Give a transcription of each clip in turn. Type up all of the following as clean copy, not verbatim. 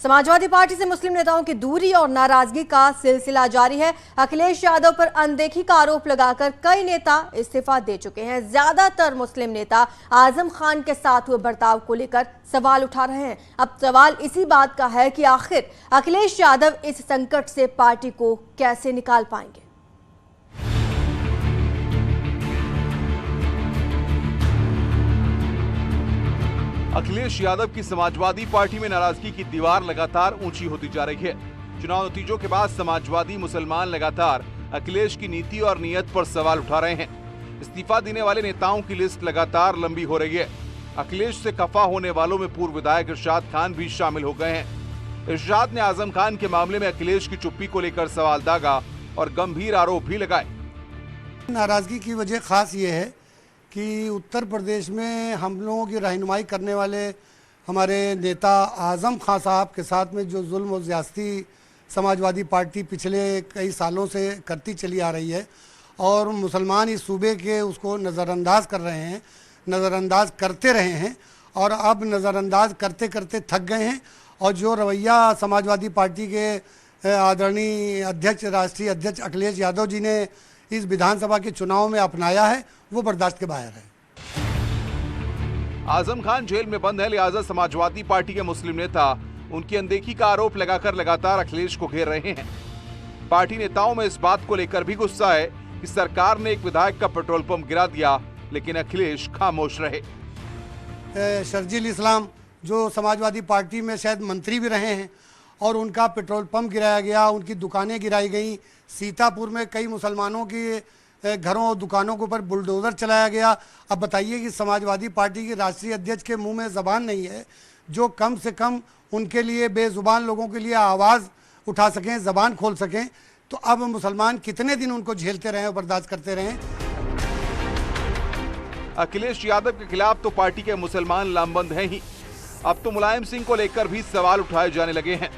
Samajwadi party से मुस्लिम नेताओं की दूरी और नाराजगी का सिलसिला जारी है। अखिलेश यादव पर अनदेखी का आरोप लगाकर कई नेता इस्तीफा दे चुके हैं। ज्यादातर मुस्लिम नेता आजम खान के साथ हुए बर्ताव को लेकर सवाल उठा रहे हैं। अब सवाल इसी बात का है कि आखिर अखिलेश यादव इस संकट से पार्टी को कैसे निकाल पाएंगे। अखिलेश यादव की समाजवादी पार्टी में नाराजगी की दीवार लगातार ऊंची होती जा रही है। चुनाव नतीजों के बाद समाजवादी मुसलमान लगातार अखिलेश की नीति और नीयत पर सवाल उठा रहे हैं। इस्तीफा देने वाले नेताओं की लिस्ट लगातार लंबी हो रही है। अखिलेश से खफा होने वालों में पूर्व विधायक इरशाद खान भी शामिल हो गए हैं। इरशाद ने आजम खान के मामले में अखिलेश की चुप्पी को लेकर सवाल दागा और गंभीर आरोप भी लगाए। नाराजगी की वजह खास ये है कि उत्तर प्रदेश में हम लोगों की रहनुमाई करने वाले हमारे नेता आजम खान साहब के साथ में जो जुल्म और ज़्यादती समाजवादी पार्टी पिछले कई सालों से करती चली आ रही है और मुसलमान इस सूबे के उसको नज़रअंदाज कर रहे हैं, नज़रअंदाज करते रहे हैं और अब नज़रअंदाज करते करते थक गए हैं। और जो रवैया समाजवादी पार्टी के आदरणीय अध्यक्ष, राष्ट्रीय अध्यक्ष अखिलेश यादव जी ने इस विधानसभा के चुनाव में अपनाया है, वो बर्दाश्त के बाहर है। आजम खान जेल में बंद है, लिहाजा समाजवादी पार्टी के मुस्लिम नेता उनकी अनदेखी का आरोप लगाकर लगातार अखिलेश को घेर रहे हैं। पार्टी नेताओं में इस बात को लेकर भी गुस्सा है कि सरकार ने एक विधायक का पेट्रोल पंप गिरा दिया, लेकिन अखिलेश खामोश रहे। शर्जील इस्लाम जो समाजवादी पार्टी में शायद मंत्री भी रहे हैं और उनका पेट्रोल पंप गिराया गया, उनकी दुकानें गिराई गई। सीतापुर में कई मुसलमानों की घरों और दुकानों के ऊपर बुलडोज़र चलाया गया। अब बताइए कि समाजवादी पार्टी के राष्ट्रीय अध्यक्ष के मुंह में ज़बान नहीं है जो कम से कम उनके लिए, बेजुबान लोगों के लिए आवाज़ उठा सकें, ज़बान खोल सकें। तो अब मुसलमान कितने दिन उनको झेलते रहें और बर्दाश्त करते रहें। अखिलेश यादव के खिलाफ तो पार्टी के मुसलमान लामबंद हैं ही, अब तो मुलायम सिंह को लेकर भी सवाल उठाए जाने लगे हैं।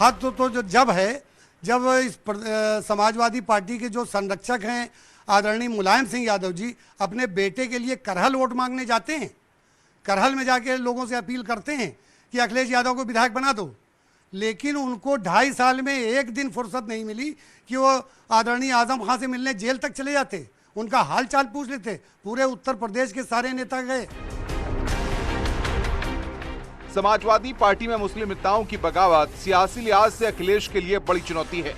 हद तो जो जब इस समाजवादी पार्टी के जो संरक्षक हैं आदरणीय मुलायम सिंह यादव जी अपने बेटे के लिए करहल वोट मांगने जाते हैं, करहल में जाके लोगों से अपील करते हैं कि अखिलेश यादव को विधायक बना दो, लेकिन उनको 2.5 साल में एक दिन फुर्सत नहीं मिली कि वो आदरणीय आजम खान से मिलने जेल तक चले जाते, उनका हाल चाल पूछ लेते। पूरे उत्तर प्रदेश के सारे नेता गए। समाजवादी पार्टी में मुस्लिम नेताओं की बगावत सियासी लिहाज से अखिलेश के लिए बड़ी चुनौती है।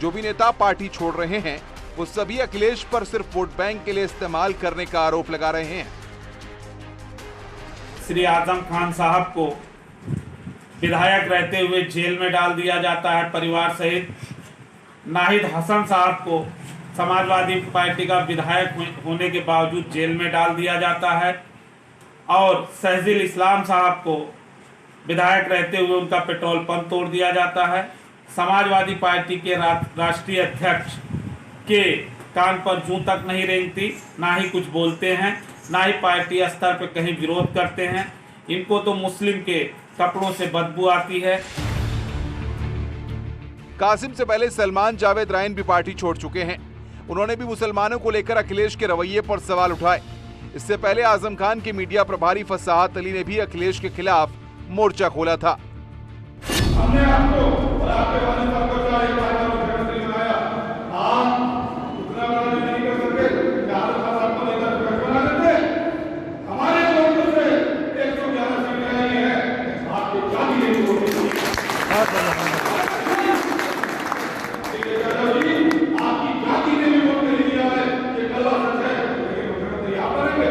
जो भी नेता पार्टी छोड़ रहे हैं वो सभी अखिलेश पर सिर्फ वोट बैंक के लिए इस्तेमाल करने का आरोप लगा रहे हैं। श्री आजम खान साहब को विधायक रहते हुए जेल में डाल दिया जाता है परिवार सहित। नाहिद हसन साहब को समाजवादी पार्टी का विधायक होने के बावजूद जेल में डाल दिया जाता है और शर्जील इस्लाम साहब को विधायक रहते हुए उनका पेट्रोल पंप तोड़ दिया जाता है। समाजवादी पार्टी के राष्ट्रीय अध्यक्ष के कान पर जूं तक नहीं रेंगती, ना ही कुछ बोलते हैं, ना ही पार्टी स्तर पर कहीं विरोध करते हैं। इनको तो मुस्लिम के कपड़ों से बदबू आती है। कासिम से पहले सलमान जावेद रायन भी पार्टी छोड़ चुके हैं। उन्होंने भी मुसलमानों को लेकर अखिलेश के रवैये पर सवाल उठाए। इससे पहले आजम खान के मीडिया प्रभारी फसाहत अली ने भी अखिलेश के खिलाफ मोर्चा खोला था। हमने आपको और आपके वालिद साहब को चाहे मुख्यमंत्री बनाया, आप उतना बड़ा नहीं कर सकते कि आजम खान साहब को लेकर मुख्यमंत्री बना देते। हमारे लोगों से 111 सीटें आई हैं, आपकी जाति नहीं होगी। आपकी जाति ने भी वोट नहीं दिया है, ये गलत सच है। लेकिन मुख्यमंत्री आप बनेंगे,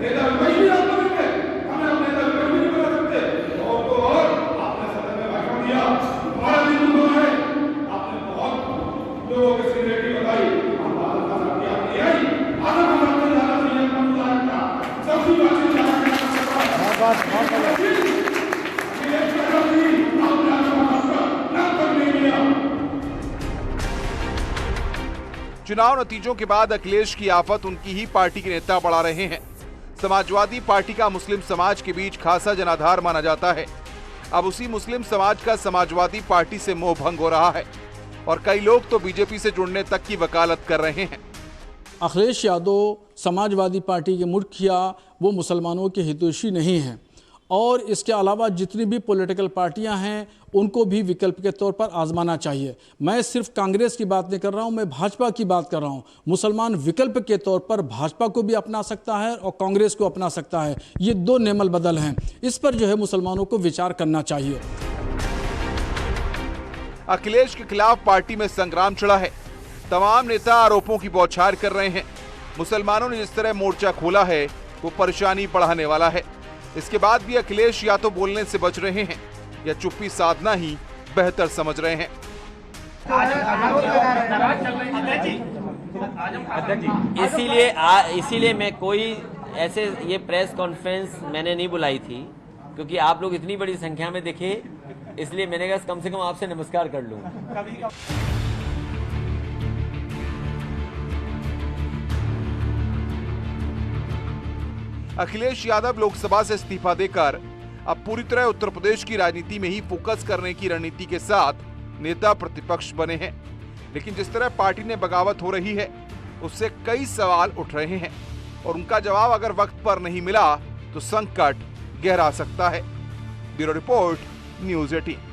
नेता विपक्ष भी आप बनेंगे, हमें अपने नेता विपक्ष भी नहीं बना सकते। और आपने सदन में भाषण दिया, हमारा भी दुख है, आपने बहुत लोगों की सिगरेटी बताई, हम आजम खान साहब की आप नहीं आई। आजम खान साहब ने ज्यादा सीएम का मुलायम था, सबसे बात चुनाव नतीजों के बाद अखिलेश की आफत उनकी ही पार्टी के नेता बढ़ा रहे हैं। समाजवादी पार्टी का मुस्लिम समाज के बीच खासा जनाधार माना जाता है। अब उसी मुस्लिम समाज का समाजवादी पार्टी से मोह भंग हो रहा है और कई लोग तो बीजेपी से जुड़ने तक की वकालत कर रहे हैं। अखिलेश यादव समाजवादी पार्टी के मुखिया, वो मुसलमानों के हितैषी नहीं हैं और इसके अलावा जितनी भी पॉलिटिकल पार्टियां हैं उनको भी विकल्प के तौर पर आजमाना चाहिए। मैं सिर्फ कांग्रेस की बात नहीं कर रहा हूं, मैं भाजपा की बात कर रहा हूं। मुसलमान विकल्प के तौर पर भाजपा को भी अपना सकता है और कांग्रेस को अपना सकता है। ये दो नेमल बदल हैं, इस पर जो है मुसलमानों को विचार करना चाहिए। अखिलेश के खिलाफ पार्टी में संग्राम छिड़ा है। तमाम नेता आरोपों की बौछार कर रहे हैं। मुसलमानों ने जिस तरह मोर्चा खोला है वो परेशानी बढ़ाने वाला है। इसके बाद भी अखिलेश या तो बोलने से बच रहे हैं या चुप्पी साधना ही बेहतर समझ रहे हैं। इसीलिए मैं कोई ऐसे ये प्रेस कॉन्फ्रेंस मैंने नहीं बुलाई थी, क्योंकि आप लोग इतनी बड़ी संख्या में दिखे, इसलिए मैंने कहा कम से कम आपसे नमस्कार कर लूं। अखिलेश यादव लोकसभा से इस्तीफा देकर अब पूरी तरह उत्तर प्रदेश की राजनीति में ही फोकस करने की रणनीति के साथ नेता प्रतिपक्ष बने हैं। लेकिन जिस तरह पार्टी में बगावत हो रही है उससे कई सवाल उठ रहे हैं और उनका जवाब अगर वक्त पर नहीं मिला तो संकट गहरा सकता है। Bureau report, news 18।